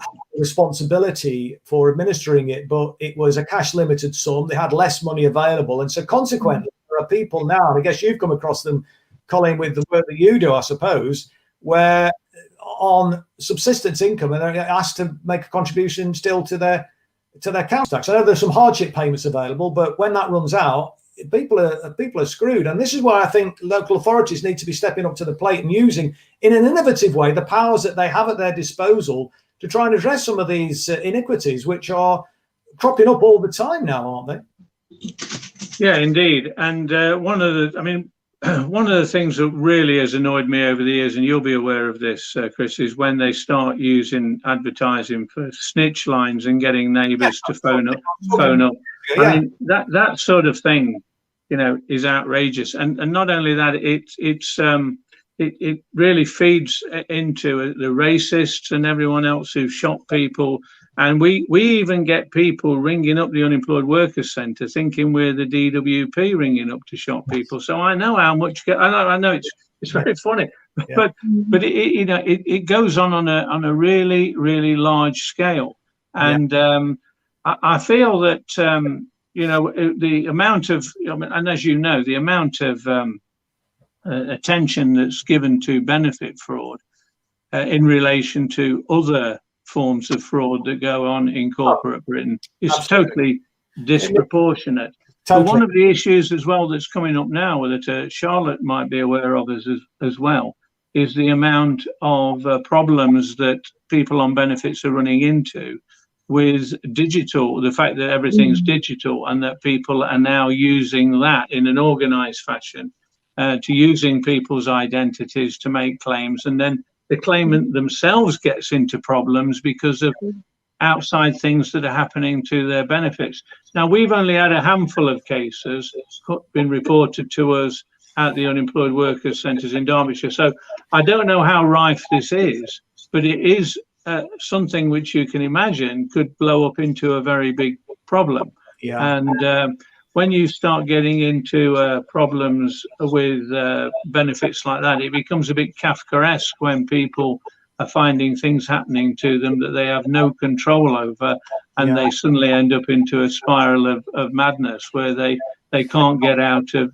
have responsibility for administering it, but it was a cash limited sum. They had less money available, and so consequently, there are people now, and I guess you've come across them, Colin, with the work that you do, I suppose, where on subsistence income, and they're asked to make a contribution still to their council tax. I know there's some hardship payments available, but when that runs out, people are screwed. And this is why I think local authorities need to be stepping up to the plate and using, in an innovative way, the powers that they have at their disposal to try and address some of these iniquities, which are cropping up all the time now, aren't they? Yeah, indeed. And one of the things that really has annoyed me over the years, and you'll be aware of this, Chris, is when they start using advertising for snitch lines and getting neighbours to phone up. Yeah. I mean, that sort of thing, is outrageous. And not only that, it really feeds into the racists and everyone else who shot people. And we even get people ringing up the Unemployed Workers Centre thinking we're the DWP ringing up to shop people. So I know how much. I know it's very funny, but it goes on a really, really large scale. And I feel that the amount of, and as you know, the amount of attention that's given to benefit fraud in relation to other forms of fraud that go on in corporate Britain is totally disproportionate. But one of the issues as well that's coming up now that Charlotte might be aware of as well is the amount of problems that people on benefits are running into with digital, the fact that everything's digital and that people are now using that in an organised fashion to using people's identities to make claims and then the claimant themselves gets into problems because of outside things that are happening to their benefits. Now, we've only had a handful of cases been reported to us at the unemployed workers centres in Derbyshire. So I don't know how rife this is, but it is something which you can imagine could blow up into a very big problem. Yeah. And when you start getting into problems with benefits like that, it becomes a bit Kafkaesque when people are finding things happening to them that they have no control over, and they suddenly end up into a spiral of madness where they can't get out of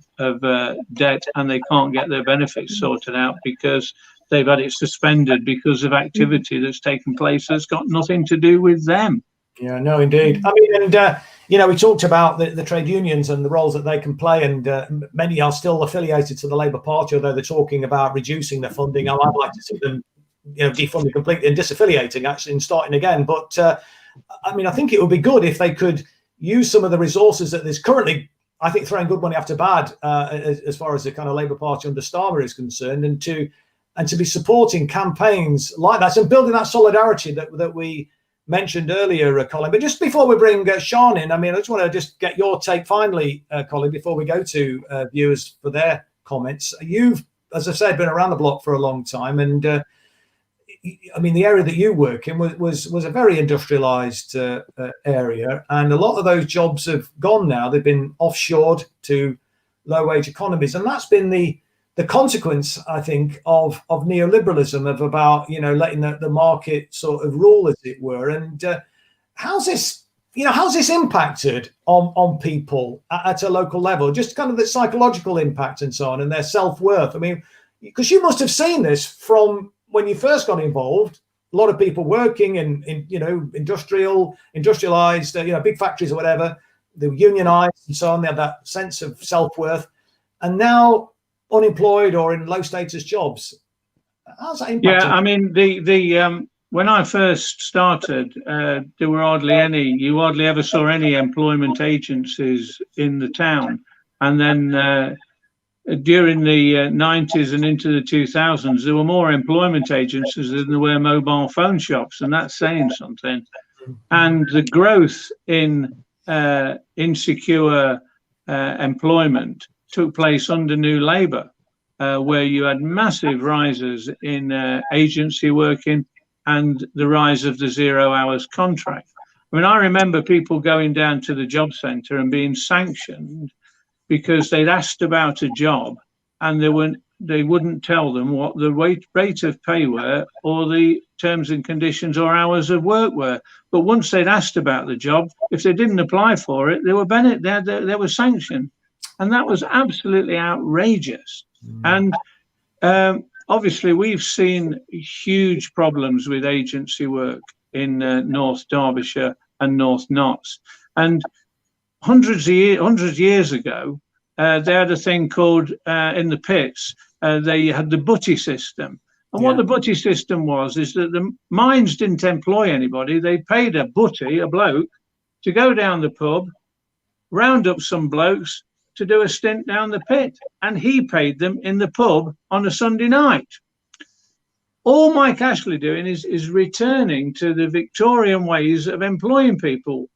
debt, and they can't get their benefits sorted out because they've had it suspended because of activity that's taken place that's got nothing to do with them. Yeah, no, indeed. I mean, and we talked about the trade unions and the roles that they can play, and many are still affiliated to the Labour Party, although they're talking about reducing their funding. I'd like to see them, defunding completely and disaffiliating, actually, and starting again. But I mean, I think it would be good if they could use some of the resources that there's currently, I think, throwing good money after bad as far as the kind of Labour Party under Starmer is concerned, and to be supporting campaigns like that and building that solidarity that we mentioned earlier, Colin. But just before we bring Sean in, I mean, I just want to just get your take finally, Colin, before we go to viewers for their comments. You've, as I said, been around the block for a long time, and I mean, the area that you work in was a very industrialised area, and a lot of those jobs have gone now. They've been offshored to low-wage economies, and that's been the consequence, I think, of neoliberalism, of about letting the market sort of rule, as it were. And how's this impacted on people at a local level? Just kind of the psychological impact and so on, and their self-worth. I mean, because you must have seen this from when you first got involved. A lot of people working in industrialized, big factories or whatever. They were unionized and so on. They had that sense of self-worth, and now unemployed or in low status jobs. How's that impacting? Yeah, I mean, the when I first started, there were you hardly ever saw any employment agencies in the town. And then during the 90s and into the 2000s, there were more employment agencies than there were mobile phone shops, and that's saying something. And the growth in insecure employment took place under New Labour, where you had massive rises in agency working and the rise of the 0 hours contract. I mean, I remember people going down to the job centre and being sanctioned because they'd asked about a job and they wouldn't tell them what the rate of pay were or the terms and conditions or hours of work were. But once they'd asked about the job, if they didn't apply for it, they were sanctioned. And that was absolutely outrageous. And obviously, we've seen huge problems with agency work in North Derbyshire and North Notts. And hundreds of years ago, they had a thing called, in the pits, they had the butty system. And what the butty system was is that the mines didn't employ anybody. They paid a butty, a bloke, to go down the pub, round up some blokes, to do a stint down the pit, and he paid them in the pub on a Sunday night. All Mike Ashley doing is returning to the Victorian ways of employing people.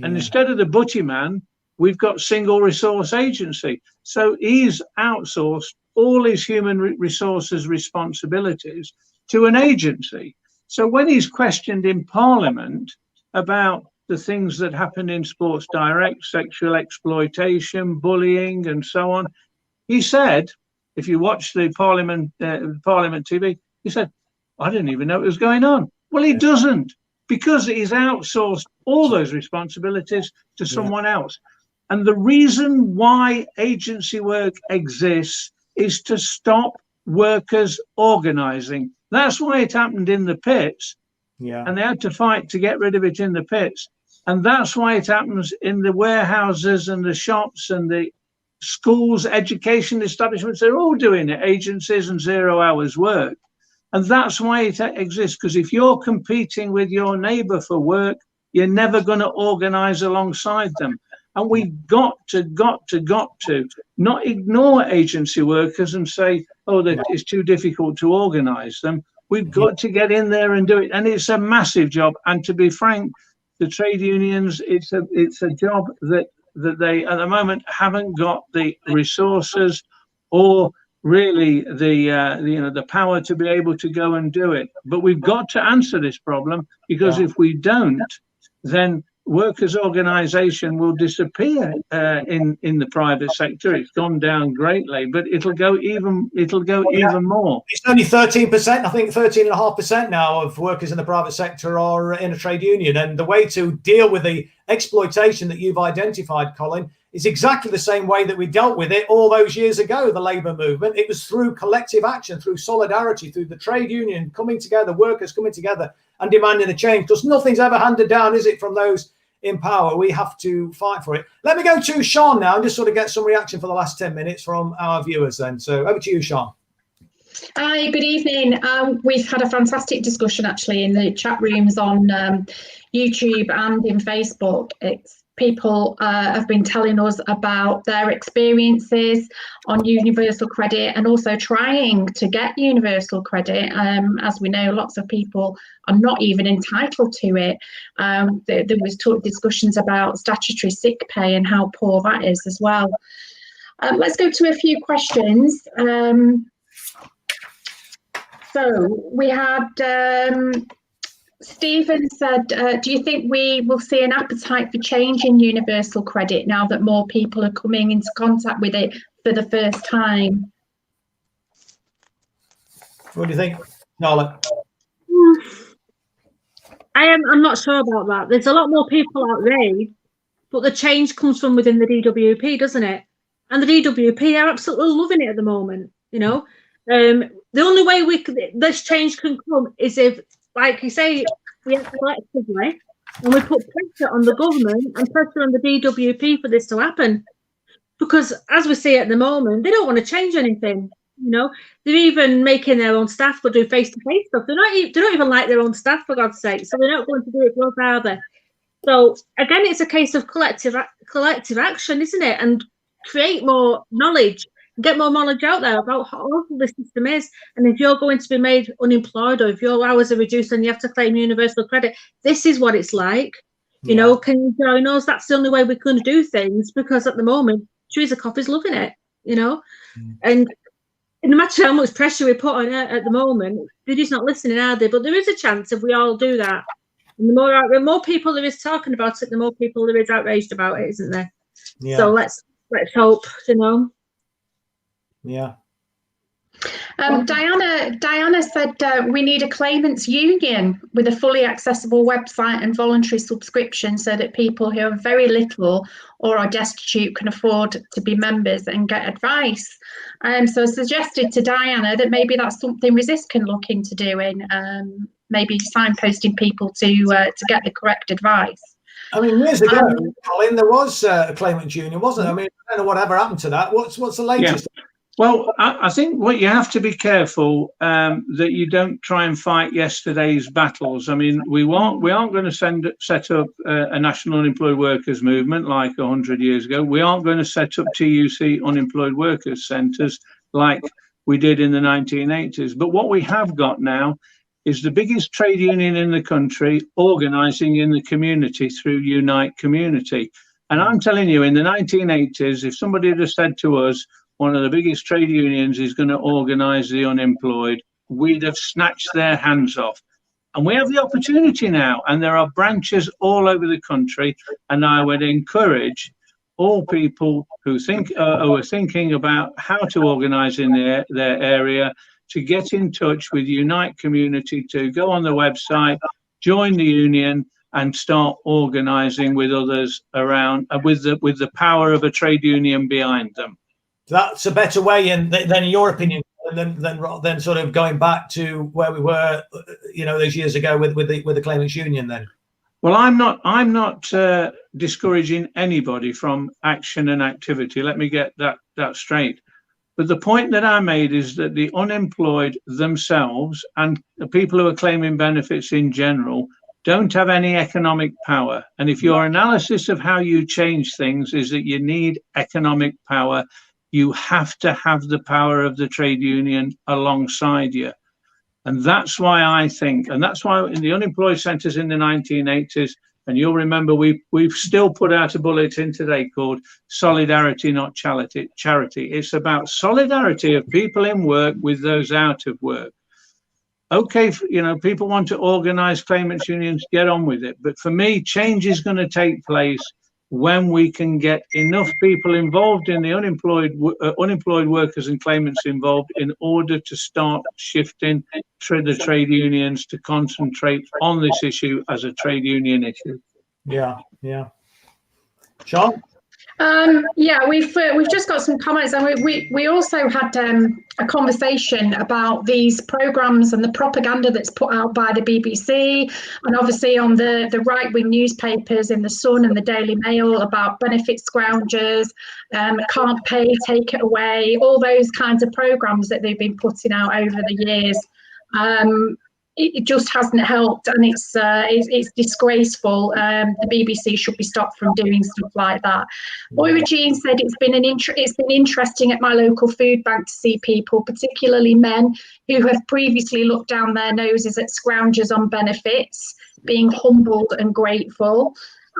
And instead of the butty man, we've got single resource agency. So he's outsourced all his human resources responsibilities to an agency. So when he's questioned in Parliament about the things that happen in Sports Direct, sexual exploitation, bullying, and so on, he said, if you watch the Parliament TV, he said, I didn't even know it was going on. Well, he doesn't, because he's outsourced all those responsibilities to someone else. And the reason why agency work exists is to stop workers organising. That's why it happened in the pits. And they had to fight to get rid of it in the pits. And that's why it happens in the warehouses and the shops and the schools, education establishments. They're all doing it, agencies and 0 hours work. And that's why it exists, because if you're competing with your neighbour for work, you're never going to organise alongside them. And we've got to not ignore agency workers and say, oh, that it's too difficult to organise them. We've got to get in there and do it, and it's a massive job. And to be frank, the trade unions, it's a job that they at the moment haven't got the resources or really the power to be able to go and do it. But we've got to answer this problem, because if we don't, then workers' organisation will disappear in the private sector. It's gone down greatly, but it'll go even more. It's only 13%, I think 13.5% now of workers in the private sector are in a trade union. And the way to deal with the exploitation that you've identified, Colin, is exactly the same way that we dealt with it all those years ago, the labour movement. It was through collective action, through solidarity, through the trade union coming together, workers coming together and demanding a change, because nothing's ever handed down, is it, from those in power? We have to fight for it. Let me go to Sean now and just sort of get some reaction for the last 10 minutes from our viewers then. So over to you, Sean. Hi, good evening. We've had a fantastic discussion actually in the chat rooms on YouTube and in Facebook. People have been telling us about their experiences on universal credit and also trying to get universal credit. As we know, lots of people are not even entitled to it. There was discussions about statutory sick pay and how poor that is as well. Let's go to a few questions. So we had Stephen said, do you think we will see an appetite for change in universal credit now that more people are coming into contact with it for the first time? What do you think, Nala? I'm not sure about that. There's a lot more people outraged, but the change comes from within the DWP, doesn't it? And the DWP are absolutely loving it at the moment. You know, the only way this change can come is if, like you say, we act collectively and we put pressure on the government and pressure on the DWP for this to happen. Because as we see at the moment, they don't want to change anything. You know, they're even making their own staff go do face-to-face stuff. They don't even like their own staff, for God's sake. So they're not going to do it for us either. So again, it's a case of collective action, isn't it? And create more knowledge. Get more knowledge out there about how awful the system is. And if you're going to be made unemployed or if your hours are reduced and you have to claim universal credit, this is what it's like. You know, can you join us? That's the only way we're going to do things, because at the moment, Theresa Coffey's loving it, you know. And no matter how much pressure we put on her at the moment, they're just not listening, are they? But there is a chance if we all do that. And the more people there is talking about it, the more people there is outraged about it, isn't there? Yeah. So let's hope, you know. Yeah. Diana said we need a claimants union with a fully accessible website and voluntary subscription so that people who have very little or are destitute can afford to be members and get advice. So I suggested to Diana that maybe that's something Resist can look into doing, maybe signposting people to get the correct advice. I mean, years ago, Colin, there was a claimants union, wasn't there? I mean, I don't know whatever happened to that. What's the latest? Yeah. Well, I think what you have to be careful that you don't try and fight yesterday's battles. I mean, we aren't going to set up a national unemployed workers movement like 100 years ago. We aren't going to set up TUC unemployed workers centres like we did in the 1980s. But what we have got now is the biggest trade union in the country organising in the community through Unite Community. And I'm telling you, in the 1980s, if somebody had said to us, one of the biggest trade unions is going to organise the unemployed, we'd have snatched their hands off. And we have the opportunity now, and there are branches all over the country, and I would encourage all people who are thinking about how to organise in their area to get in touch with Unite Community, to go on the website, join the union, and start organising with others around, with the power of a trade union behind them. That's a better way, than in your opinion, than sort of going back to where we were, you know, those years ago with the claimants union. Then, well, I'm not discouraging anybody from action and activity. Let me get that straight. But the point that I made is that the unemployed themselves and the people who are claiming benefits in general don't have any economic power. And if your analysis of how you change things is that you need economic power, you have to have the power of the trade union alongside you. And that's why I think, and that's why in the unemployed centres in the 1980s, and you'll remember we've still put out a bulletin today called Solidarity, Not Charity. It's about solidarity of people in work with those out of work. Okay, you know, people want to organise claimants unions, get on with it. But for me, change is going to take place when we can get enough people involved in the unemployed workers and claimants involved in order to start shifting the trade unions to concentrate on this issue as a trade union issue. Yeah, yeah. Sean? Yeah, we've just got some comments, and we also had a conversation about these programmes and the propaganda that's put out by the BBC, and obviously on the right-wing newspapers in the Sun and the Daily Mail about benefit scroungers, can't pay, take it away, all those kinds of programmes that they've been putting out over the years. It just hasn't helped, and it's disgraceful. The BBC should be stopped from doing stuff like that. Moira Jean said it's been interesting at my local food bank to see people, particularly men, who have previously looked down their noses at scroungers on benefits, being humbled and grateful.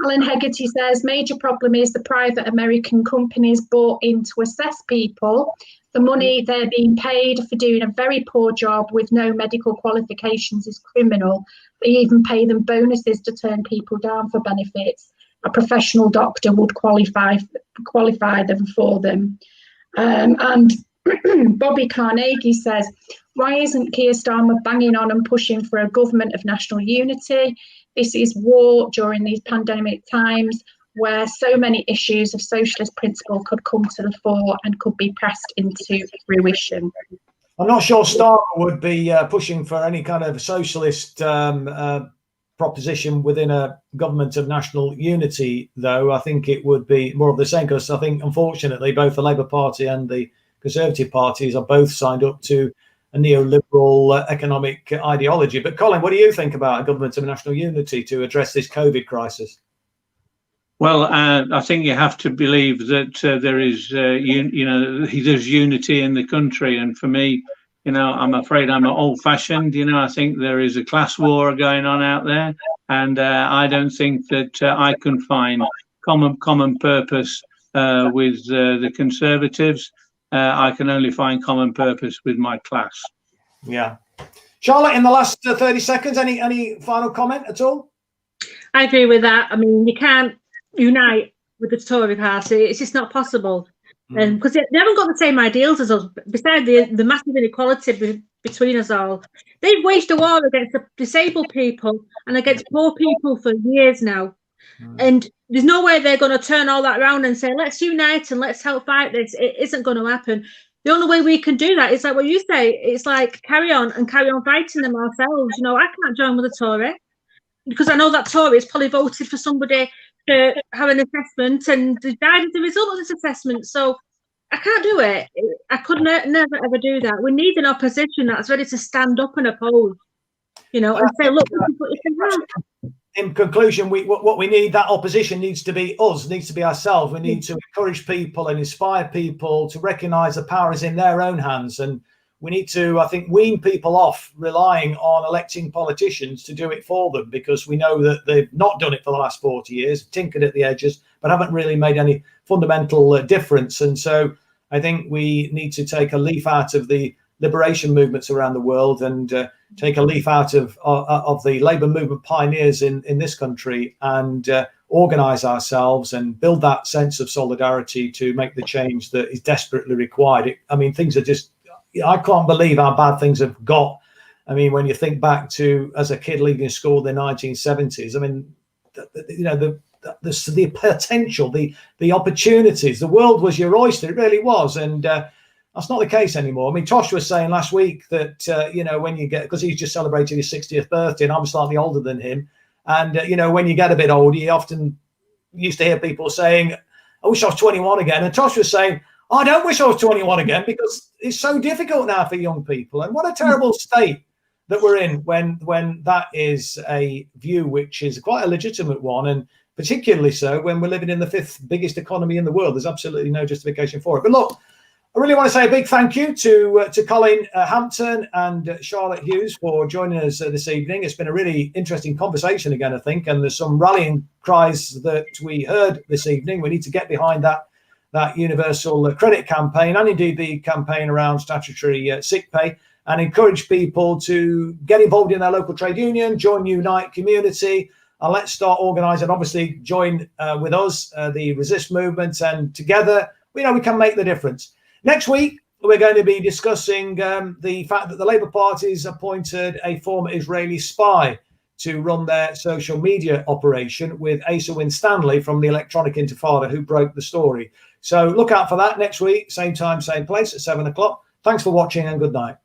Alan Hegarty says major problem is the private American companies bought in to assess people. The money they're being paid for doing a very poor job with no medical qualifications is criminal. They even pay them bonuses to turn people down for benefits. A professional doctor would qualify them for them. And Bobby Carnegie says, why isn't Keir Starmer banging on and pushing for a government of national unity? This is war during these pandemic times, where so many issues of socialist principle could come to the fore and could be pressed into fruition. I'm not sure Starmer would be pushing for any kind of socialist proposition within a government of national unity, though. I think it would be more of the same, because I think, unfortunately, both the Labour Party and the Conservative parties are both signed up to a neoliberal economic ideology. But Colin, what do you think about a government of national unity to address this COVID crisis? Well, I think you have to believe that there is, there's unity in the country. And for me, I'm afraid I'm old-fashioned. I think there is a class war going on out there, and I don't think that I can find common purpose with the Conservatives. I can only find common purpose with my class. Yeah, Charlotte, in the last 30 seconds, any final comment at all? I agree with that. I mean, you can't unite with the Tory party. It's just not possible, because they haven't got the same ideals as us. Besides the massive inequality between us all, they've waged a war against the disabled people and against poor people for years now. And there's no way they're going to turn all that around and say, let's unite and let's help fight this. It isn't going to happen. The only way we can do that is like what you say. It's like carry on fighting them ourselves. I can't join with a Tory, because I know that Tory has probably voted for somebody to have an assessment and died as a result of this assessment. So I can't do it. I could never ever do that. We need an opposition that's ready to stand up and oppose, and say, look, in conclusion, what we need, that opposition needs to be us, needs to be ourselves. We need to encourage people and inspire people to recognise the power is in their own hands. And we need to, I think, wean people off relying on electing politicians to do it for them, because we know that they've not done it for the last 40 years, tinkered at the edges, but haven't really made any fundamental difference. And so I think we need to take a leaf out of the liberation movements around the world and take a leaf out of the labour movement pioneers in this country and organise ourselves and build that sense of solidarity to make the change that is desperately required. Things are just, I can't believe how bad things have got. When you think back to as a kid leaving school in the 1970s, the potential, the opportunities, the world was your oyster. It really was. And that's not the case anymore. Tosh was saying last week that, when you get, because he's just celebrated his 60th birthday and I'm slightly older than him. And, when you get a bit older, you often used to hear people saying, I wish I was 21 again. And Tosh was saying, I don't wish I was 21 again, because it's so difficult now for young people. And what a terrible state that we're in when that is a view which is quite a legitimate one, and particularly so when we're living in the 5th biggest economy in the world. There's absolutely no justification for it. But look, I really want to say a big thank you to Colin Hampton and Charlotte Hughes for joining us this evening. It's been a really interesting conversation again, I think, and there's some rallying cries that we heard this evening. We need to get behind that universal credit campaign, and indeed the campaign around statutory sick pay, and encourage people to get involved in their local trade union, join Unite Community, and let's start organising. Obviously, join with us, the Resist movement, and together we know we can make the difference. Next week, we're going to be discussing the fact that the Labour Party's appointed a former Israeli spy to run their social media operation with Asa Winstanley from the Electronic Intifada, who broke the story. So look out for that next week, same time, same place at 7 o'clock. Thanks for watching and good night.